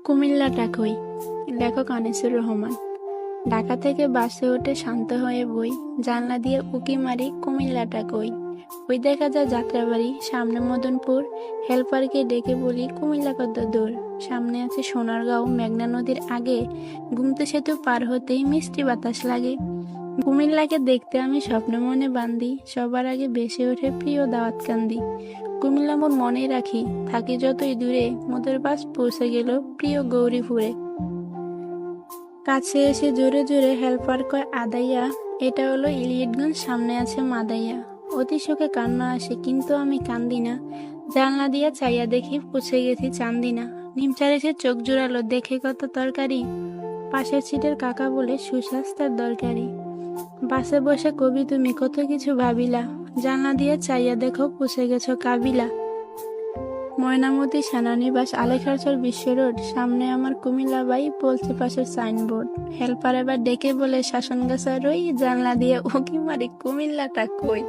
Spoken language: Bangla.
কুমিল্লাটা কই? লেখক আনিসুর রহমান। ঢাকা থেকে বাসে উঠে শান্ত হয়ে বই, জানলা দিয়ে উকি মারি কুমিল্লাটা কই। ওই দেখা যায় যাত্রাবাড়ি, সামনে মদনপুর। হেল্পারকে ডেকে বলি কুমিল্লা কত দূর। সামনে আছে সোনারগাঁও, মেঘনা নদীর আগে। গুমতি সেতু পার হতেই মিষ্টি বাতাস লাগে। কুমিল্লাকে দেখতে আমি স্বপ্ন মনে বান্ধি, সবার আগে ভেসে ওঠে প্রিয় দাওয়াত কান্দি। কুমিল্লা মোর মনে রাখি, থাকি যতই দূরে, মোদের বাস পৌঁছে গেল প্রিয় গৌরীপুরে। কাছে এসে জোরে জোরে হেল্পার কয় আদাইয়া, এটা হলো ইলিয়টগঞ্জ, সামনে আছে মাদাইয়া। অতি শোকে কান্না আসে কিন্তু আমি কান্দি না। জানলা দিয়া চাইয়া দেখি পৌঁছে গেছি চান্দিনা। নিমচারে চোখ জোড়ালো, দেখে কত তরকারি। পাশের সিটের কাকা বলে সুস্বাস্থ্যের দরকারি। বাসে বসে কবি তুমি কত কিছু ভাবিলা, জানলা দিয়ে চাইয়া দেখো পৌঁছে গেছো কাবিলা। ময়নামতি সেনানিবাস, আলেখারচর বিশ্ব রোড, সামনে আমার কুমিল্লা বাই, বলছে পাশের সাইনবোর্ড। হেল্পার এবার ডেকে বলে শাসনগাছা রই, জানলা দিয়ে উকি মারি কুমিল্লাটা কই।